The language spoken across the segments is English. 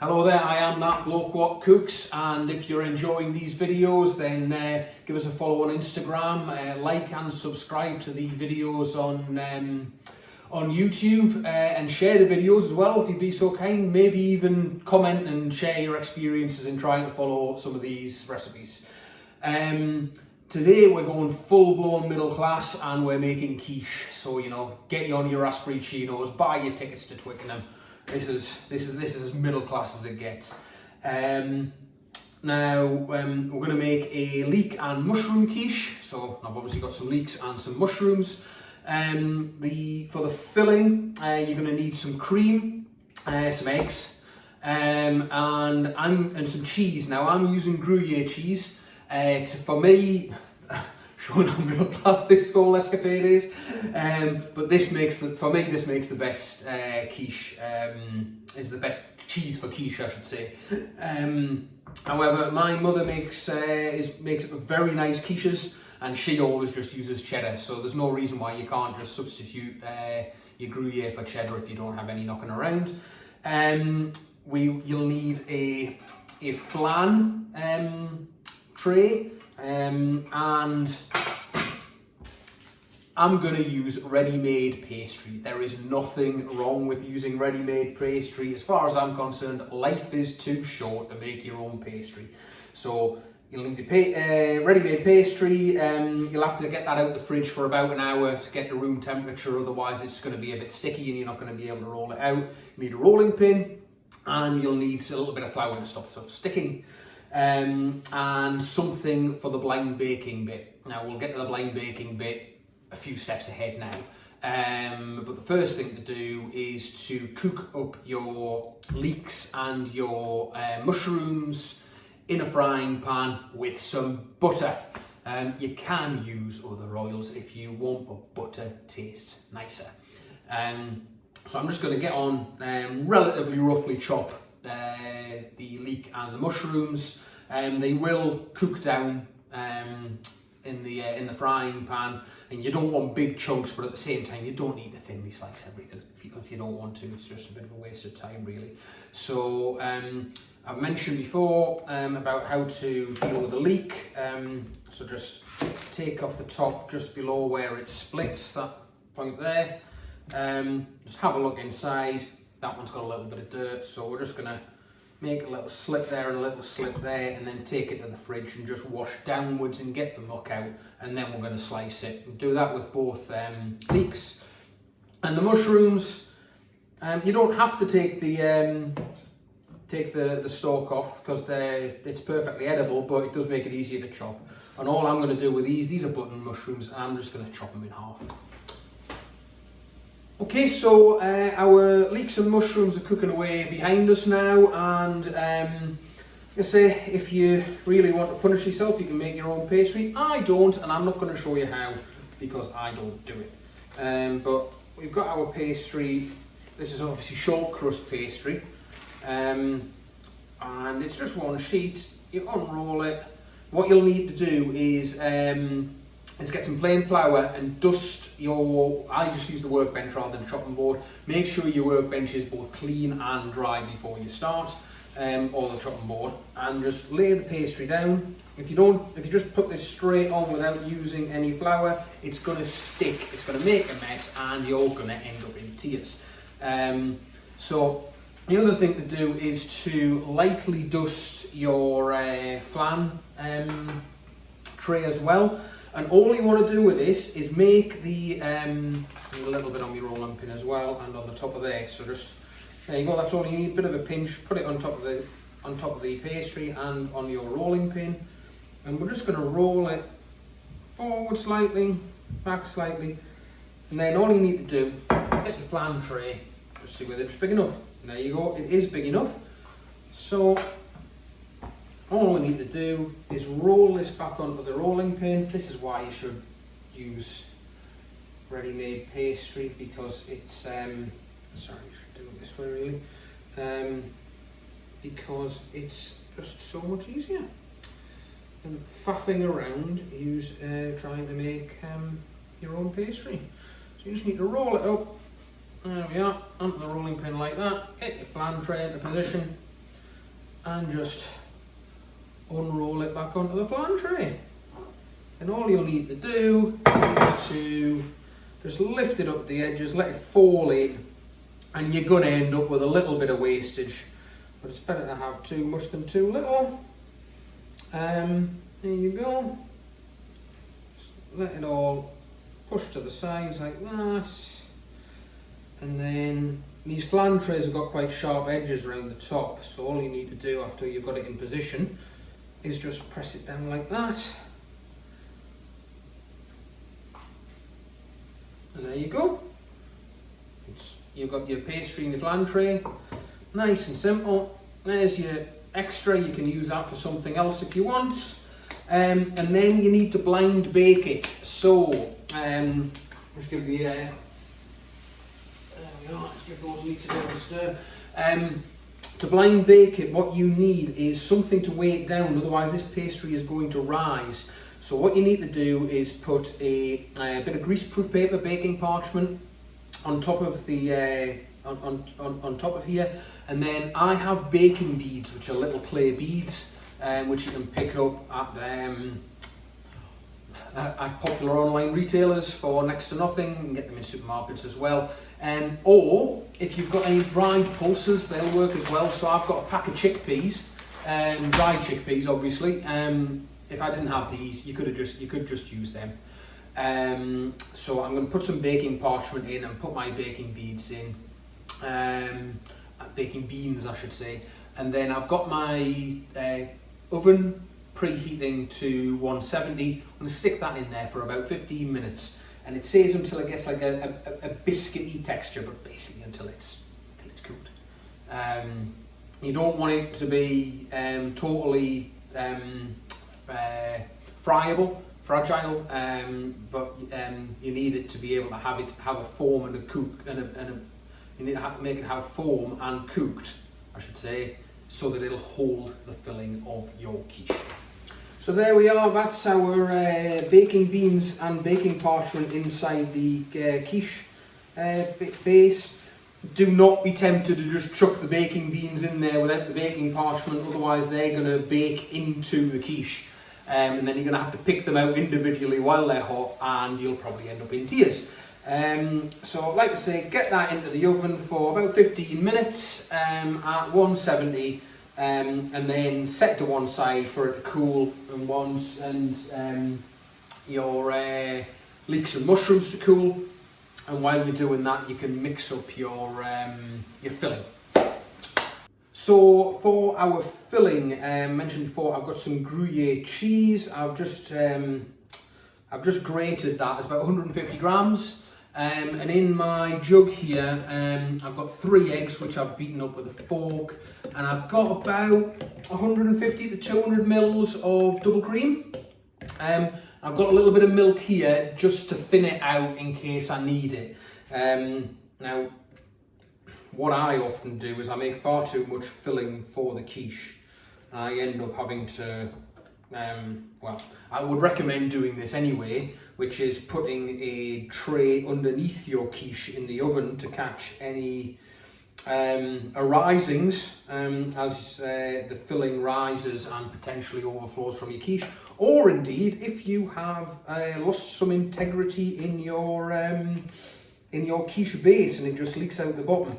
Hello there, I am that bloke what cooks, and if you're enjoying these videos then give us a follow on Instagram, like and subscribe to the videos on YouTube, and share the videos as well if you'd be so kind. Maybe even comment and share your experiences in trying to follow some of these recipes. Today we're going full-blown middle class and we're making quiche. So, you know, get you on your raspberry chinos, buy your tickets to Twickenham. This is as middle class as it gets. Now we're going to make a leek and mushroom quiche. So I've obviously got some leeks and some mushrooms. For the filling, you're going to need some cream, some eggs, and some cheese. Now I'm using Gruyere cheese. For me, showing how middle class this whole escapade is, but this makes the best quiche. Is the best cheese for quiche, I should say. However, my mother makes very nice quiches, and she always just uses cheddar. So there's no reason why you can't just substitute your Gruyere for cheddar if you don't have any knocking around. You'll need a flan tray, and I'm going to use ready-made pastry. There is nothing wrong with using ready-made pastry. As far as I'm concerned, life is too short to make your own pastry. So you'll need ready-made pastry. You'll have to get that out the fridge for about an hour to get to room temperature, otherwise it's going to be a bit sticky and you're not going to be able to roll it out. You need a rolling pin, and you'll need a little bit of flour to stop stuff sticking. And something for the blind baking bit. Now we'll get to the blind baking bit a few steps ahead now. But the first thing to do is to cook up your leeks and your mushrooms in a frying pan with some butter. You can use other oils if you want, but butter tastes nicer. So I'm just going to get on relatively roughly chop the leek and the mushrooms. They will cook down in the frying pan, and you don't want big chunks, but at the same time you don't need to thinly slice everything if you don't want to. It's just a bit of a waste of time, really. So I've mentioned before about how to deal with a leek. So just take off the top just below where it splits, that point there. Just have a look inside. That one's got a little bit of dirt, so we're just going to make a little slit there and a little slit there, and then take it to the fridge and just wash downwards and get the muck out, and then we're going to slice it. And do that with both leeks and the mushrooms. You don't have to take the stalk off because it's perfectly edible, but it does make it easier to chop. And all I'm going to do with these are button mushrooms, and I'm just going to chop them in half. Okay, so our leeks and mushrooms are cooking away behind us now, and I say, if you really want to punish yourself, you can make your own pastry. I don't, and I'm not going to show you how because I don't do it. But we've got our pastry. This is obviously short crust pastry, and it's just one sheet. You unroll it. What you'll need to do is get some plain flour and dust I just use the workbench rather than chopping board. Make sure your workbench is both clean and dry before you start, or the chopping board, and just lay the pastry down. If you just put this straight on without using any flour, it's going to stick, it's going to make a mess, and you're going to end up in tears. So the other thing to do is to lightly dust your flan tray as well. And all you want to do with this is make a little bit on your rolling pin as well, and on the top of there. So just there you go. That's all you need. Bit of a pinch. Put it on top of the pastry and on your rolling pin, and we're just going to roll it forward slightly, back slightly, and then all you need to do is get your flan tray. Just see whether it's big enough. And there you go. It is big enough. So all we need to do is roll this back onto the rolling pin. This is why you should use ready-made pastry, because it's sorry, you should do it this way really, because it's just so much easier than faffing around trying to make your own pastry. So you just need to roll it up. There we are, onto the rolling pin like that. Get your flan tray into position, and just unroll it back onto the flan tray. And all you'll need to do is to just lift it up the edges, let it fall in, and you're going to end up with a little bit of wastage. But it's better to have too much than too little. There you go. Just let it all push to the sides like that. And then these flan trays have got quite sharp edges around the top, so all you need to do after you've got it in position is just press it down like that. And there you go. You've got your pastry in the flan tray. Nice and simple. There's your extra. You can use that for something else if you want. And then you need to blind bake it. So, just give the there we are. Let's give those leeks a bit of a stir. To blind bake it, what you need is something to weigh it down. Otherwise, this pastry is going to rise. So what you need to do is put a bit of greaseproof paper, baking parchment, on top of the on top of here, and then I have baking beads, which are little clay beads, which you can pick up at popular online retailers for next to nothing. You can get them in supermarkets as well. Or if you've got any dried pulses, they'll work as well. So I've got a pack of chickpeas, dried chickpeas, obviously. If I didn't have these, you could just use them. So I'm going to put some baking parchment in and put my baking beads in, baking beans I should say, and then I've got my oven preheating to 170. I'm going to stick that in there for about 15 minutes, and it says until it gets like a biscuity texture, but basically until it's cooked. You don't want it to be totally fragile, but you need it to be able to have a form and a cook, you need to make it have form and cooked, I should say, so that it'll hold the filling of your quiche. So there we are. That's our baking beans and baking parchment inside the quiche base. Do not be tempted to just chuck the baking beans in there without the baking parchment, otherwise they're going to bake into the quiche. And then you're going to have to pick them out individually while they're hot, and you'll probably end up in tears. So like I say, get that into the oven for about 15 minutes at 170, and then set to one side for it to cool, and your leeks and mushrooms to cool. And while you're doing that, you can mix up your filling. So for our filling, mentioned before, I've got some Gruyere cheese. I've just grated that. It's about 150 grams. And in my jug here, I've got 3 eggs, which I've beaten up with a fork. And I've got about 150 to 200 mils of double cream. I've got a little bit of milk here just to thin it out in case I need it. Now, what I often do is I make far too much filling for the quiche. I end up having to, well, I would recommend doing this anyway, which is putting a tray underneath your quiche in the oven to catch any arisings as the filling rises and potentially overflows from your quiche. Or indeed, if you have lost some integrity in your quiche base and it just leaks out the bottom.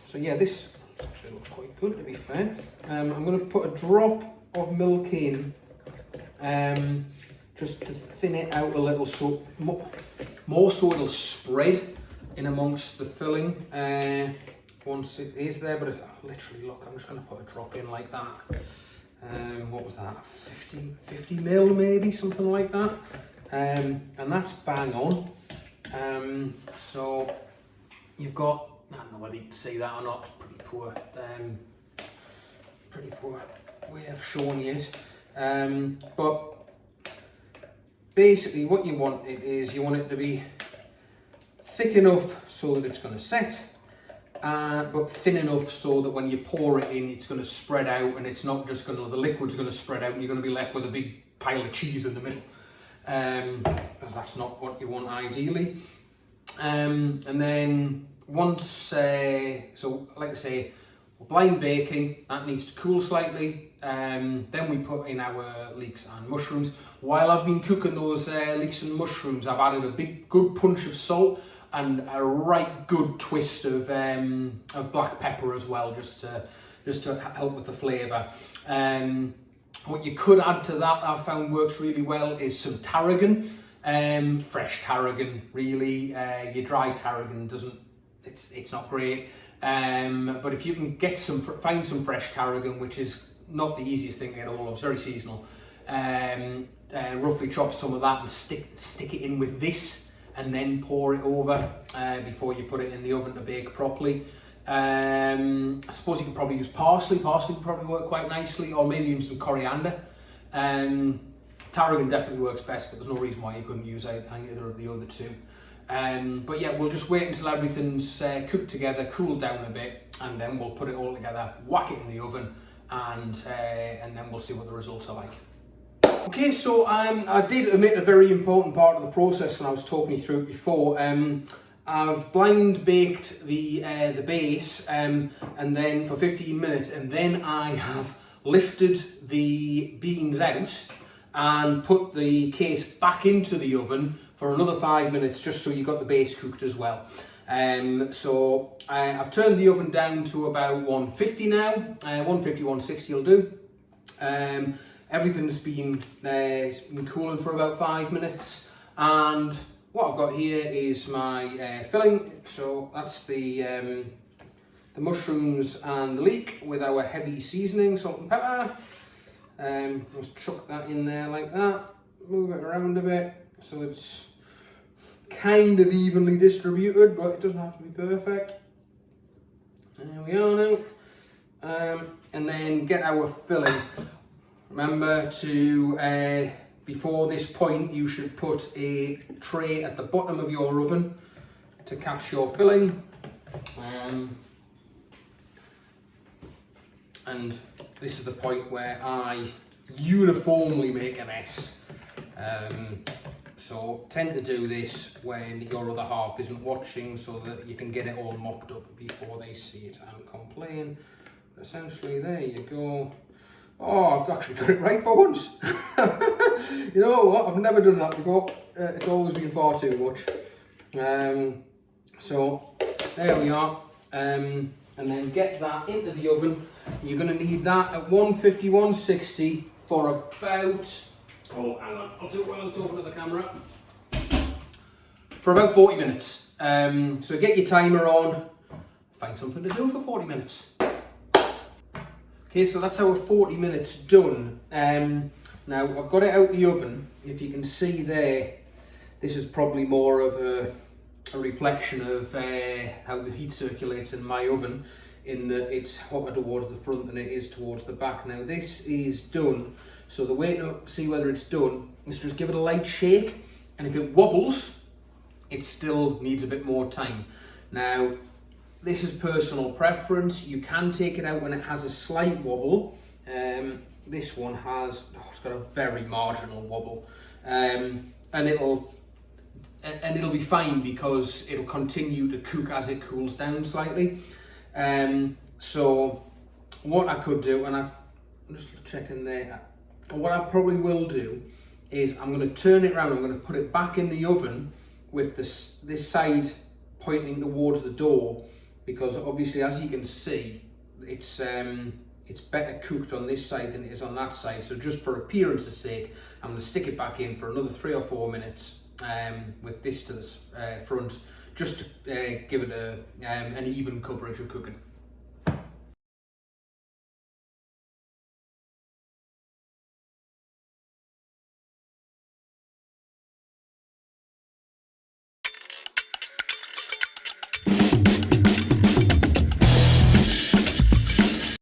So yeah, this actually looks quite good, to be fair. I'm going to put a drop of milk in, just to thin it out a little, so more so it'll spread in amongst the filling once it is there. But literally, look, I'm just going to put a drop in like that. What was that? 50 mil maybe, something like that. And that's bang on. So you've got, I don't know whether you can see that or not, it's pretty poor way of showing it. But basically what you want it is, you want it to be thick enough so that it's going to set, but thin enough so that when you pour it in, it's going to spread out, and it's not just going to, the liquid's going to spread out and you're going to be left with a big pile of cheese in the middle. Because that's not what you want ideally. And then once, so like I say, we're blind baking, that needs to cool slightly. Then we put in our leeks and mushrooms. While I've been cooking those leeks and mushrooms, I've added a good punch of salt and a right good twist of black pepper as well, just to help with the flavour. What you could add to that, I've found works really well, is some tarragon. Fresh tarragon, really. Your dry tarragon it's not great. But if you can find some fresh tarragon, which is not the easiest thing to get a hold of, it's very seasonal. Roughly chop some of that and stick it in with this, and then pour it over before you put it in the oven to bake properly. I suppose you could probably use parsley. Parsley would probably work quite nicely, or maybe even some coriander. Tarragon definitely works best, but there's no reason why you couldn't use either of the other two. But yeah, we'll just wait until everything's cooked together, cooled down a bit, and then we'll put it all together, whack it in the oven, and then we'll see what the results are like. Okay, so I did omit a very important part of the process when I was talking you through it before. I've blind baked the base and then for 15 minutes, and then I have lifted the beans out and put the case back into the oven for another 5 minutes, just so you got the base cooked as well. So I've turned the oven down to about 150 now. 150, 160 will do. Everything's been cooling for about 5 minutes, and what I've got here is my filling. So that's the mushrooms and the leek with our heavy seasoning, salt and pepper. Just chuck that in there like that, move it around a bit so it's kind of evenly distributed, but it doesn't have to be perfect. There we are now. And then get our filling. Remember to, before this point, you should put a tray at the bottom of your oven to catch your filling. And this is the point where I uniformly make a mess. So tend to do this when your other half isn't watching, so that you can get it all mopped up before they see it and complain. Essentially, there you go. Oh, I've actually got it right for once. You know what? I've never done that before. It's always been far too much. So there we are. And then get that into the oven. You're going to need that at 150, 160 for about, oh, hang on, I'll do it while I'm talking to the camera. For about 40 minutes. So get your timer on, find something to do for 40 minutes. Okay, so that's our 40 minutes done. Now I've got it out the oven. If you can see there, this is probably more of a reflection of how the heat circulates in my oven, in that it's hotter towards the front than it is towards the back. Now this is done, so the way to see whether it's done is just give it a light shake, and if it wobbles, it still needs a bit more time. Now this is personal preference. You can take it out when it has a slight wobble. This one has, it's got a very marginal wobble, and it'll be fine because it'll continue to cook as it cools down slightly. So what I could do, and I'm just checking there, what I probably will do is I'm going to turn it around. I'm going to put it back in the oven with this side pointing towards the door, because obviously, as you can see, it's better cooked on this side than it is on that side. So just for appearance's sake, I'm going to stick it back in for another 3 or 4 minutes with this to the front, just to give it an even coverage of cooking.